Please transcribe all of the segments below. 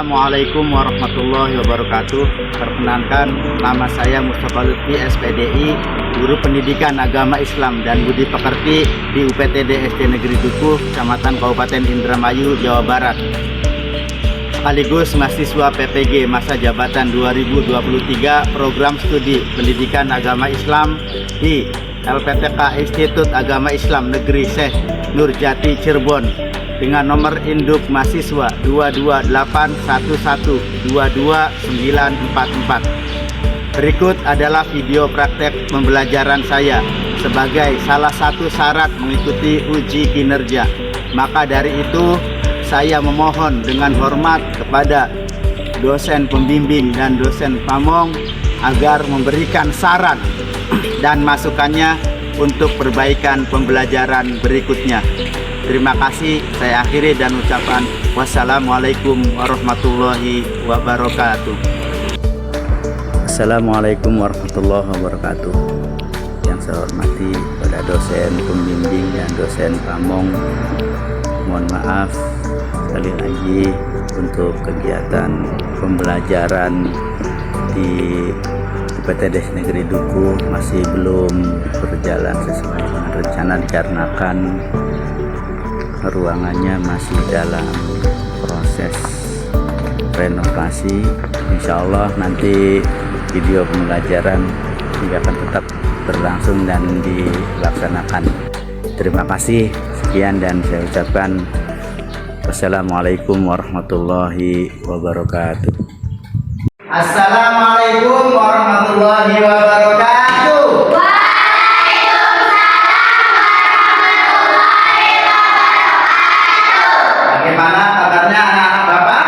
Assalamualaikum warahmatullahi wabarakatuh. Perkenalkan, nama saya Mustafa Lutfi, SPDI, Guru Pendidikan Agama Islam dan Budi Pekerti di UPTD SD Negeri Dukuh, Kecamatan Kabupaten Indramayu, Jawa Barat. Sekaligus mahasiswa PPG masa jabatan 2023 Program Studi Pendidikan Agama Islam di LPTK Institut Agama Islam Negeri Syekh Nurjati Cirebon dengan nomor induk mahasiswa 22811222944. Berikut adalah video praktek pembelajaran saya sebagai salah satu syarat mengikuti uji kinerja. Maka dari itu, saya memohon dengan hormat kepada dosen pembimbing dan dosen pamong agar memberikan saran dan masukannya untuk perbaikan pembelajaran berikutnya. Terima kasih, saya akhiri dan ucapan wassalamualaikum warahmatullahi wabarakatuh. Assalamualaikum warahmatullahi wabarakatuh. Yang saya hormati pada dosen pembimbing dan dosen pamong, mohon maaf sekali lagi untuk kegiatan pembelajaran di UPTD Negeri Dukuh masih belum berjalan sesuai dengan rencana dikarenakan ruangannya masih dalam proses renovasi. Insya Allah nanti video pembelajaran juga akan tetap berlangsung dan dilaksanakan. Terima kasih, sekian dan saya ucapkan wassalamualaikum warahmatullahi wabarakatuh. Assalamualaikum warahmatullahi wabarakatuh. Bagaimana kabarnya anak-anak Bapak?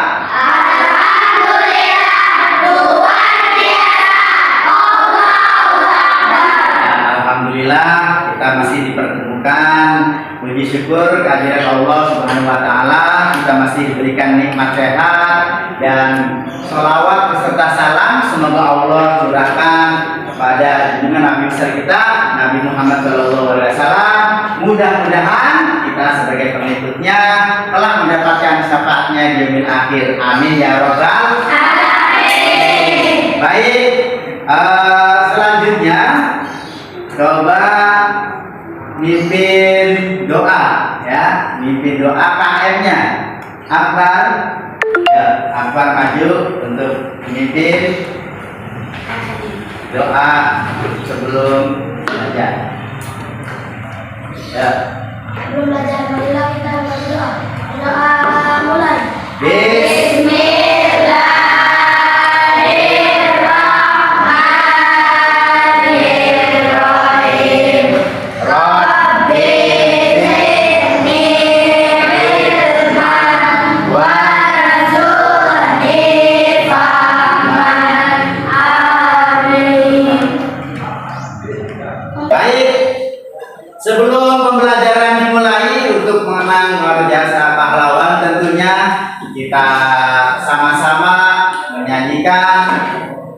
Alhamdulillah, kita masih dipertemukan. Puji syukur kehadirat Allah Subhanahu wa Ta'ala, kita masih diberikan nikmat sehat dan sholawat beserta salam semoga Allah curahkan kepada junjungan Nabi besar kita Nabi Muhammad SAW. Mudah-mudahan kita sebagai pengikutnya telah mendapatkan syafaatnya di yaumil akhir. Amin ya robbal alamin. Baik, selanjutnya coba mimpin doa ya, mimpin doa KM-nya. Akbar, ya, Akbar maju untuk memimpin doa sebelum belajar. Ya. Sebelum belajar marilah kita berdoa. Doa mulai. Bismillahirrahmanirrahim. Rabbi zidni ilman warzuqni fahman. Amin. Baik, sebelum pembelajaran dimulai, untuk mengenang luar biasa pahlawan tentunya kita sama-sama menyanyikan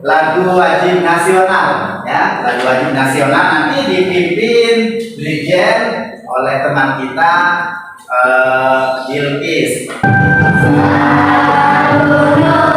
lagu wajib nasional ya, lagu wajib nasional nanti dipimpin Brigjen oleh teman kita Bilqis. Indonesia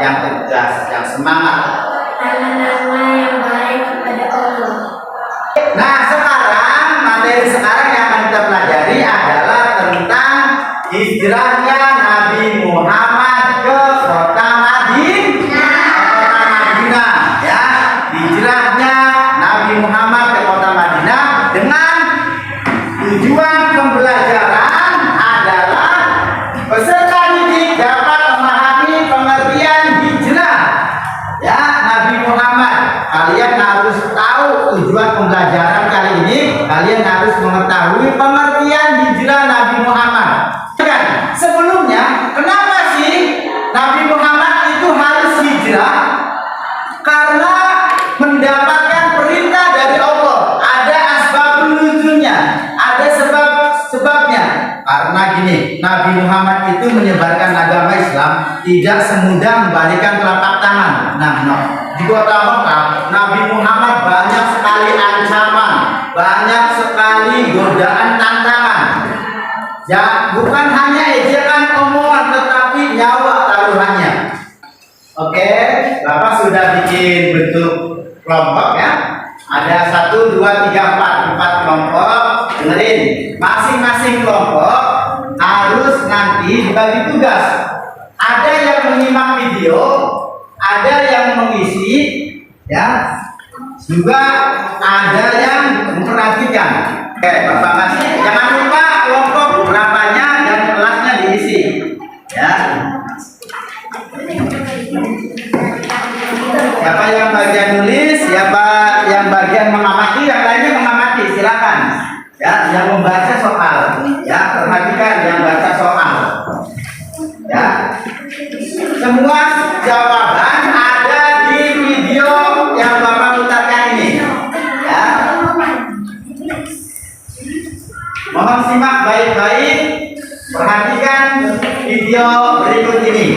yang tegas, yang semangat. Nama-nama yang baik kepada Allah. Nah, sekarang materi sekarang yang akan kita pelajari adalah tentang hijrahnya Nabi Muhammad ke kota Madinah. Ya, hijrahnya Nabi Muhammad ke kota Madinah dengan tujuan pembelajaran adalah peserta didik dapat memahami pengertian hijrah ya Nabi Muhammad. Kalian harus tahu tujuan pembelajaran kali ini. Kalian harus mengetahui pengertian hijrah Nabi Muhammad. Sebelumnya, kenapa sih Nabi Muhammad itu harus hijrah? Karena mendapatkan perintah dari Allah. Ada asbabun nuzulnya, ada sebabnya. Karena gini, Nabi Muhammad itu menyebarkan agama Islam tidak semudah membalikan telapak tangan. Di kota Mekah, Nabi Muhammad banyak sekali ancaman, banyak sekali godaan tantangan. Ya, bukan hanya ejekan omongan, tetapi nyawa taruhannya. Oke, Bapak sudah bikin bentuk kelompok ya. Ada 1, 2, 3, 4 kelompok. Dengerin, masing-masing kelompok harus nanti dibagi tugas. Ada yang menyimak video, ada yang mengisi, ya. Juga ada yang memperhatikan. Oke, Bapak kasih. Jangan lupa kelompok berapanya dan kelasnya diisi. Ya. Siapa yang bagian nulis, siapa yang bagian mengamati, yang lainnya mengamati, silakan. Ya, yang membaca soal, ya perhatikan yang baca soal. Ya, semua jawaban ada di video yang Bapak putarkan ini. Ya, mohon simak baik-baik, perhatikan video berikut ini.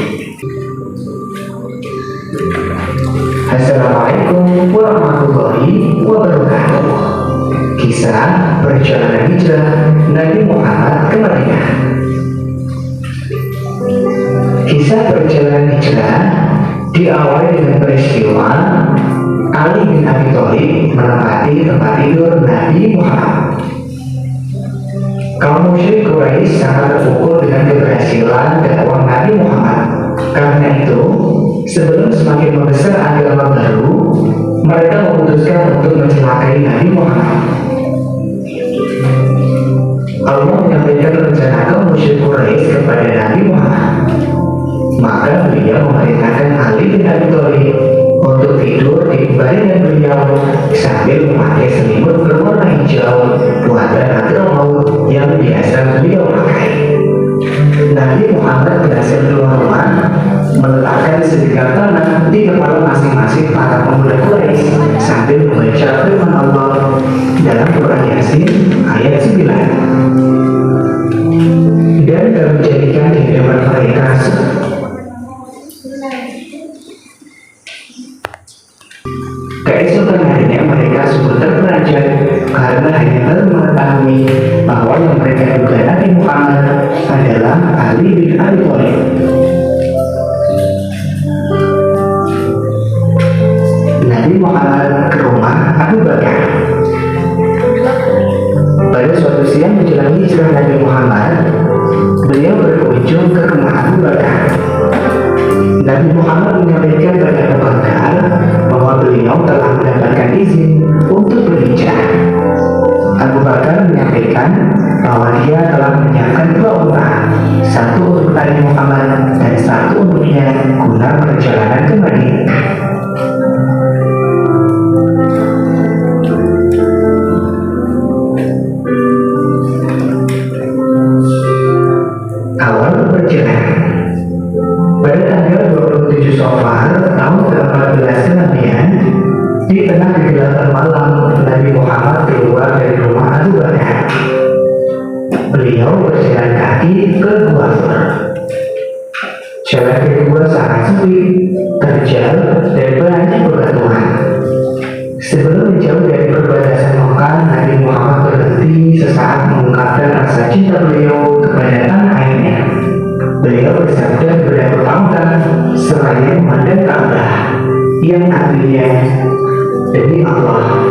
Assalamualaikum warahmatullahi wabarakatuh. Kisah perjalanan hijrah Nabi Muhammad ke Madinah. Kisah perjalanan hijrah diawali dengan peristiwa Ali bin Abi Thalib menempati tempat tidur Nabi Muhammad. Kaum musyrik Quraisy sangat terpukul dengan keberhasilan dakwah Nabi Muhammad. Karena itu, sebelum semakin membesar agama baru, mereka memutuskan untuk mencelakai Nabi Muhammad. Allah menyampaikan rencana kaum musyrik Quraisy kepada Nabi Muhammad. Maka beliau memerintahkan Ali bin Abi Thalib untuk tidur di baringan beliau sambil memakai selimut berwarna hijau buatan Hadramaut yang biasa beliau pakai. Nabi Muhammad berhasil keluar rumah, meletakkan sebilah tanah di kepala masing-masing para pemuda Quraisy sambil membaca firman Allah dalam Quran Yasin ayat 9. Dan kami jadikan di hadapan mereka keesokan harinya mereka sungguh terperanjat karena hanya baru mengetahui bahwa yang mereka duga Nabi Muhammad adalah Ali bin Abi Thalib. Nabi Muhammad ke rumah Abu Bakar. Pada suatu siang menjelang hijrah Nabi Muhammad, beliau berkunjung ke rumah Abu Bakar. Nabi Muhammad menyampaikan kepada Abu Bakar bahwa beliau telah mendapatkan izin untuk berhijrah. Abu Bakar menyampaikan bahwa dia telah menyiapkan 2 unta, satu untuk Nabi Muhammad dan satu untuknya guna perjalanan ke Madinah. Awal perjalanan. Pada tanggal 27 Safar tahun ke-14 Kenabian, di tengah kegelapan malam, Nabi Muhammad keluar dari rumah Abu Bakar. Beliau berjalan kaki ke Gua Thur. Jalan ke gua sangat sepi, terjal, dan banyak bebatuan. Sebelum menjauh dari perbatasan Mekah, Nabi Muhammad berhenti sesaat mengungkapkan rasa cinta beliau kepada tanah airnya. Beliau bersabda kepada penonton seraya memandang yang artinya, demi Allah,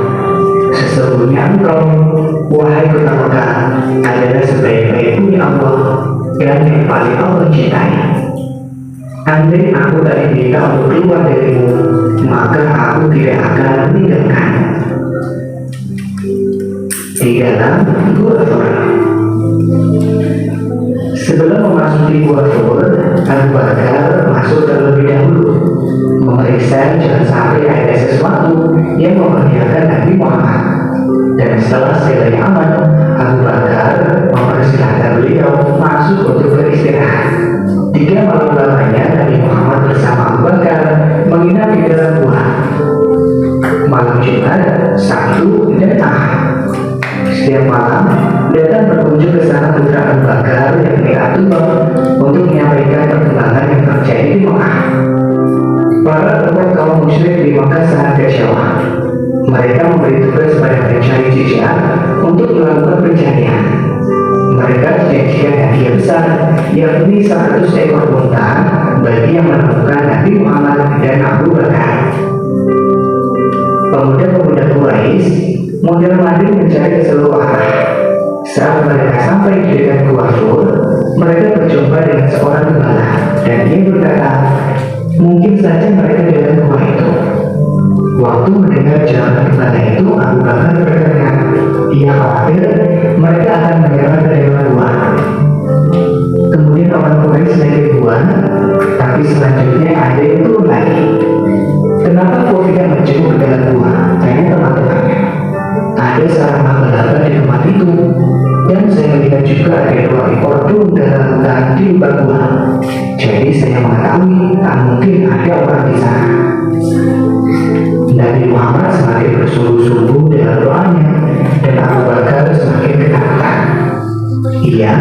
sesungguhnya engkau, wahai kota Mekah, adalah sebaik-baik punya Allah dan yang paling Allah cintai. Andai aku tak diminta untuk keluar darimu, maka aku tidak akan meninggalkan. Di dalam Gua Thur. Sebelum memasuki Gua Thur, Abu Bakar masuk terlebih dahulu, memeriksa jangan sampai ada sesuatu yang membahayakan Nabi Muhammad. Dan setelah segalanya aman, Abu Bakar mempersilahkan beliau masuk untuk beristirahat. 3 malam lamanya Nabi Muhammad bersama Abu Bakar menginap di dalam gua. Malam Jumat, Sabtu, dan Ahad. Setiap malam datang berkunjung ke sana putra Abu Bakar yang Atubah untuk menyampaikan perkembangan yang terjadi di Mekah. Para tokoh kaum musyrik di Mekah sangat kecewa. Mereka memberi tugas pada pencari jejak untuk melakukan pencarian. Mereka janjikan hadiah besar, yakni 100 ekor unta bagi yang menemukan Nabi Muhammad dan Abu Bakar. Pemuda-pemuda Quraisy mondar-mandir mencari ke seluruh arah. Saat mereka sampai di dekat Gua Thur, mereka berjumpa dengan seorang gembala dan dia berkata, mungkin saja mereka di dalam gua itu. Waktu mendengar jawaban gembala itu, Abu Bakar berkata, ia khawatir mereka akan menyerang ke dalam gua. Kemudian orang Quraisy naik ke gua, tapi selanjutnya ada yang turun lagi. Kenapa kau tidak menjenguk ke dalam gua? Tanya teman-temannya. Ada sarang laba-laba di tempat itu, dan saya lihat juga ada 2 ekor burung dalam hutan di lubang gua. Jadi saya mengetahui tak mungkin ada orang di sana. Nabi Muhammad semakin bersungguh-sungguh dalam doanya, dan Abu Bakar semakin ketakutan. Ia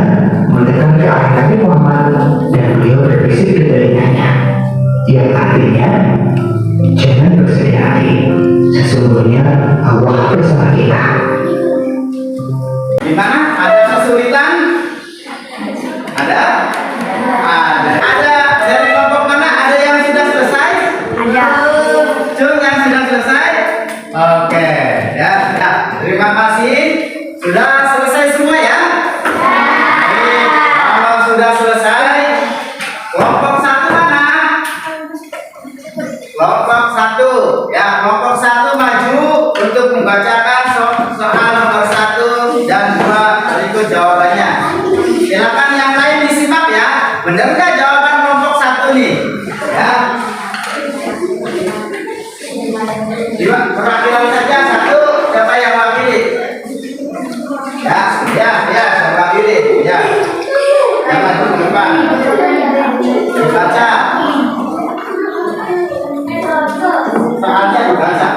mendekat ke arah Nabi Muhammad dan beliau berbisik di telinganya, yang artinya, jangan bersedih hati, sesungguhnya Allah bersama kita. Di mana ada kesulitan? Ada? Ada dari kelompok mana? Ada yang sudah selesai? Ada. Cuma yang sudah selesai? Oke, ya. Terima kasih. Sudah selesai semua ya? Kalau sudah selesai, kelompok 1 mana? Kelompok 1, ya, kelompok 1 maju untuk membacakan soal nomor 1 dan 2 berikut jawabannya. Silakan yang lain disimak ya. Benar nggak jawaban kelompok 1 nih? Ya. Coba perwakilan saja 1, siapa yang wakili? Ya, saya wakili. Ya. Jangan lupa. Dibaca. Soalnya dibaca.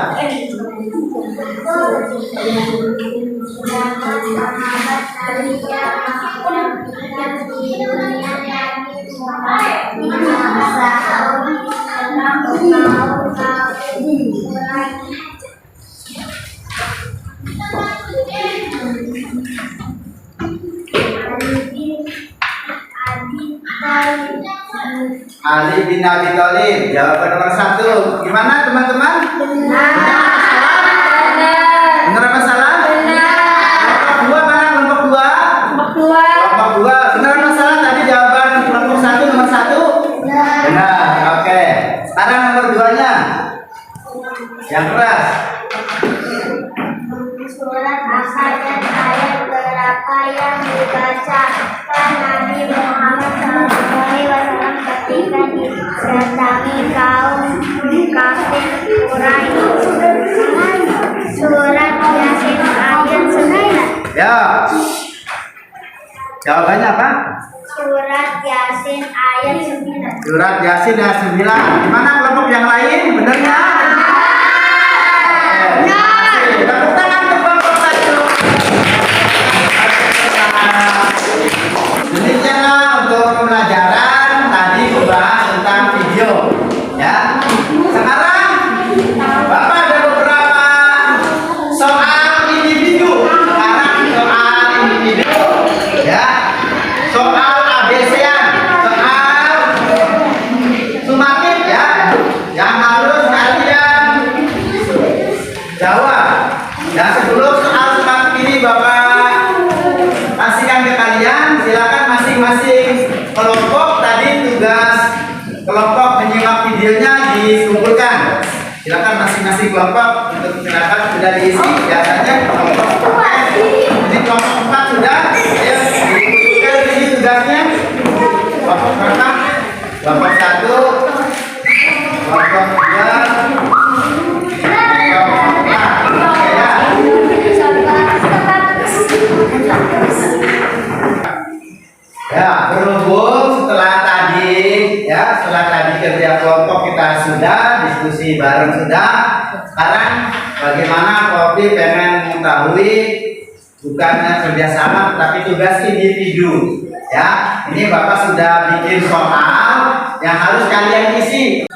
Ali bin Abi Thalib, jawaban nomor 1. Gimana teman-teman? Benar apa salah? Kelompok 2 mana? Kelompok 2? Kelompok 2. Benar apa salah tadi jawaban kelompok 1 nomor 1? Benar. Oke. Sekarang nomor 2-nya. Yang keras. Surat Ahzab dan ayat berapa yang dibacakan Nabi Muhammad SAW ketika didatangi kaum kafir Quraisy? Surat Yasin ayat 9. Ya. Jawabannya apa? Surat Yasin ayat 9. Surat Yasin ayat 9. Gimana kelompok yang lain? Benernya? Tepuk tangan untuk kelompok 1. Demikianlah untuk pembelajaran tadi membahas tentang video. Ya. Sekarang Bapak ada beberapa soal individu. Sekarang soal individu. Ya. Soal ABC-an, soal sumatif ya. Yang harus kalian kelompok tadi tugas kelompok menyimak videonya dikumpulkan. Silakan masing-masing kelompok untuk silakan sudah diisi. Biasanya kelompok ini kelompok 4 sudah. Ayo dikumpulkan di sini tugasnya. Kelompok berapa? Kelompok 1, kelompok 2, kelompok 4. Ya, berhubung setelah tadi kerja kelompok kita sudah, diskusi bareng sudah. Sekarang bagaimana Kopi pengen mengetahui bukannya kerjasama tapi tugas individu. Ya, ini Bapak sudah bikin soal yang harus kalian isi.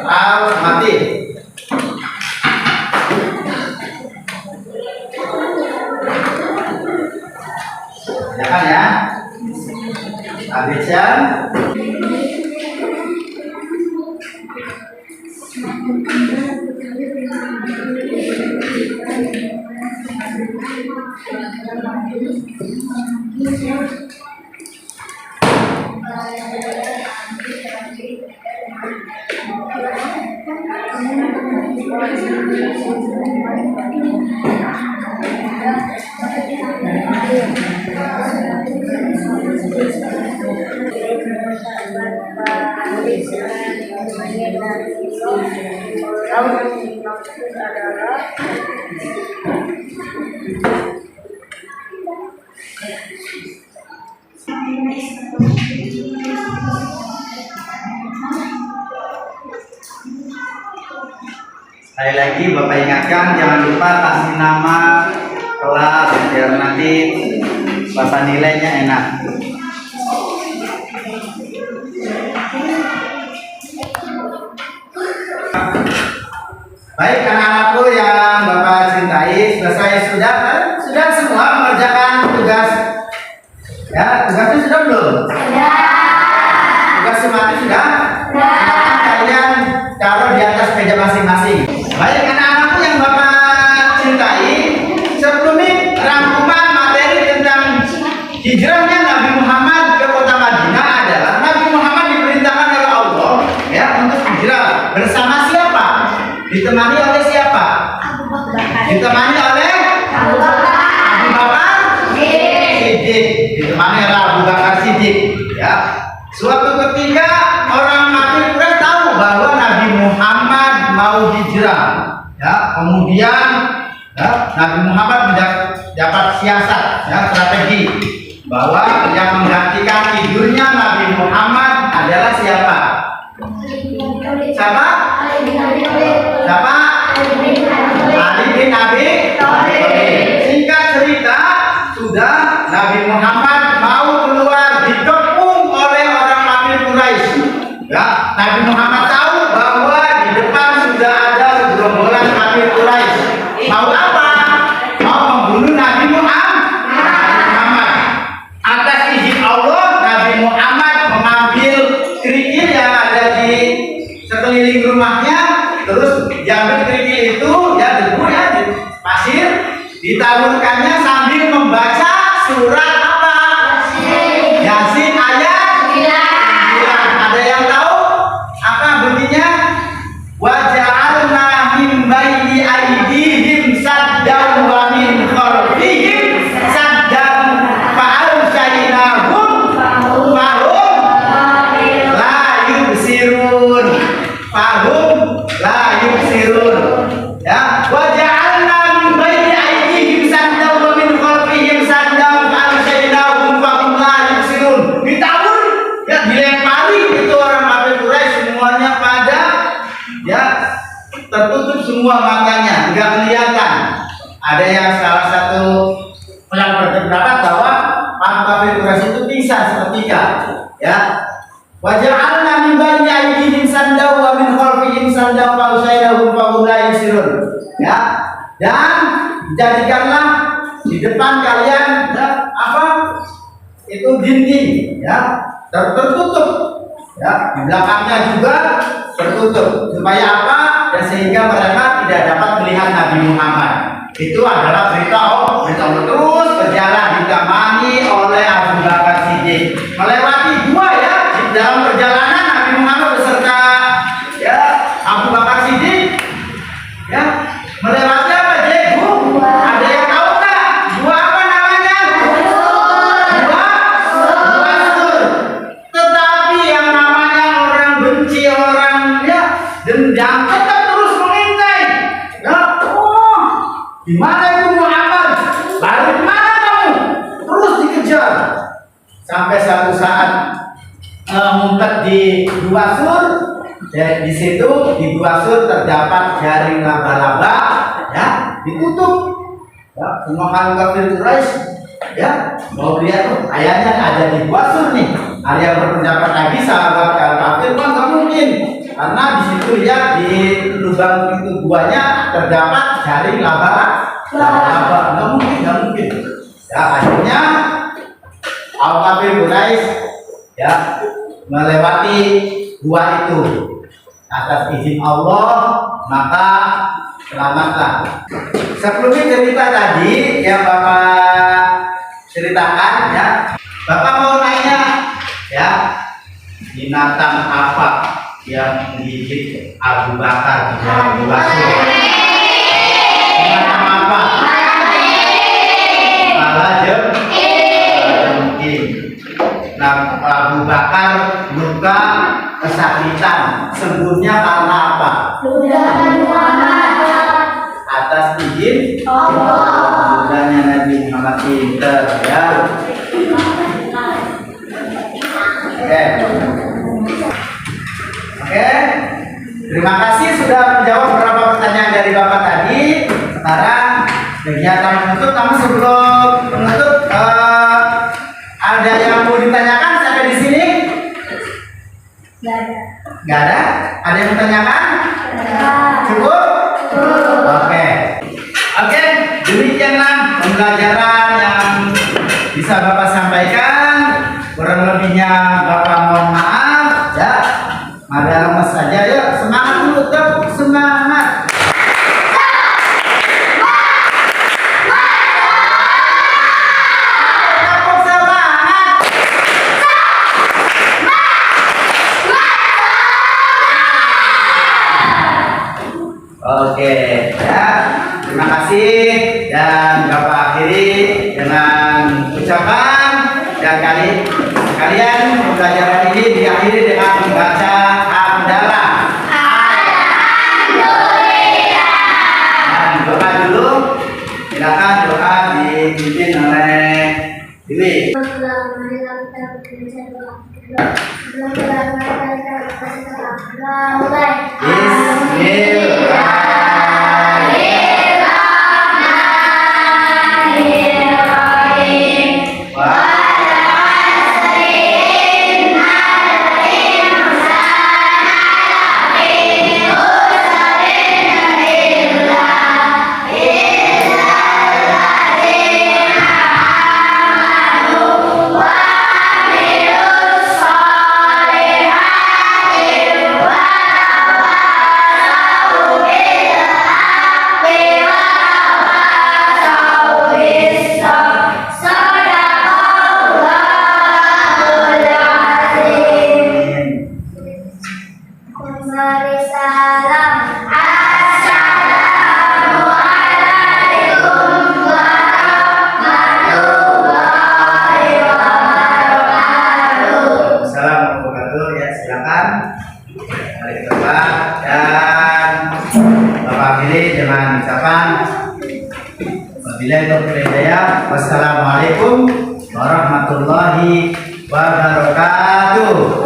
Harus mati. Ya kan ya? Habis ya? Sekali lagi Bapak ingatkan jangan lupa kasih nama kelas biar nanti Bapak nilainya enak. Baik anak-anakku yang Bapak cintai, selesai sudah semua mengerjakan tugas. Ya, tugasnya sudah belum? Sudah. Tugas semuanya sudah? Sudah. Kalian taruh di atas meja masing-masing. Baik anak-anakku yang Bapak cintai, sebelum ini rangkuman materi tentang hijrahnya Nabi Muhammad ke kota Madinah adalah Nabi Muhammad diperintahkan oleh Allah ya untuk hijrah bersama siapa? Ditemani oleh siapa? Ditemani oleh Abu Bakar Siddiq. Ditemani oleh Abu Bakar Siddiq. Ya. Suatu ketika orang kafir Quraisy tahu bahwa Nabi Muhammad mau hijrah. Ya. Kemudian ya, Nabi Muhammad mendapat siasat, ya, strategi bahwa yang menggantikan tidurnya Nabi Muhammad adalah siapa? Siapa? Siapa? Ali bin Abi Thalib. Singkat cerita, sudah Nabi Muhammad mau keluar dikepung oleh orang kafir Quraisy. Ya, Nabi Muhammad tahu bahwa di depan sudah ada gerombolan kafir Quraisy. Mau apa? Mau membunuh Nabi Muhammad. Atas izin Allah, Nabi Muhammad mengambil kerikil yang ada di sekeliling rumahnya, terus diambil kerikil itu ya debu ya di pasir, ditaburkannya sambil membaca surat apa? Yasin ayat 9. Ada yang tahu apa bunyinya? Waja'alna min baini aydihim saddan wa min khalfihim saddan fa'alshaynahum fahum la yubsirun. Ya, waja'alna min baini aydihim saddan wa min khalfihim saddan fa'alshaynahum fahum la yubsirun. Ditabur, ya dilempari itu orang kafir Quraisy semuanya pada ya tertutup semua matanya, enggak kelihatan. Ada yang salah satu yang berpendapat bahwa orang kafir Quraisy itu pingsan seketika. Ya, waja'alna min baini aydihim saddan wa min khalfihim saddan fa'alshaynahum fahum la yubsirun. Ya, dan jadikanlah di depan kalian ya, apa? Itu dinding ya, tertutup. Ya, di belakangnya juga tertutup. Supaya apa? Dan sehingga mereka tidak dapat melihat Nabi Muhammad. Itu adalah berita Allah terus berjalan ditemani oleh Abu Bakar Siddiq. Siddiq. Melewati gua ya dalam perjalanan Nabi Muhammad beserta ya Abu Bakar Siddiq ya melewati apa Gua? Ada yang tahu nggak? Gua apa namanya? Gua Sur. Tetapi yang namanya orang benci, orang ya dendam tetap terus mengintai. Ya, di mana itu Muhammad? Lalu di mana kamu? Terus dikejar sampai satu saat ngumpet di Gua Sur. Ya, di situ di Gua Sur terdapat jaring laba-laba, ya, ditutup. Ya, semua kaum kafir Quraisy, ya, mau lihat tuh ayahnya ada di Gua Sur nih. Ada yang berpendapat lagi sahabat kaum kafir, nggak mungkin, karena di situ lihat di lubang pintu guanya terdapat jaring laba-laba, nggak mungkin. Ya, akhirnya kaum kafir Quraisy, ya, melewati gua itu atas izin Allah, maka selamatlah. Sebelumnya cerita tadi yang Bapak ceritakan ya, Bapak mau nanya ya, binatang apa yang menggigit Abu Bakar di dalam Gua Sur? Binatang apa? Malah jengking. Nah, Abu Bakar luka kesakitan, sembuhnya karena apa? Atas izin Allah. Mudahnya Nabi Muhammad pinter ya. Oke. Terima kasih sudah menjawab beberapa pertanyaan dari Bapak tadi. Sekarang kegiatan menutup, namun sebelum menutup ada yang mau ditanyakan sampai di sini? Nggak ada? Ada yang ditanyakan? Cukup? Oke, demikianlah pembelajaran yang bisa Bapak sampaikan. Kurang lebihnya Bapak mohon maaf ya. Ada lemes saja ya. Semangat dulu, tepuk semangat. Oke, ya. Terima kasih dan Bapak akhiri dengan ucapan dan kalian pembelajaran ini diakhiri dengan membaca hamdalah. Dan doa dulu, silakan doa dipimpin oleh Dewi. Wassalamualaikum warahmatullahi wabarakatuh.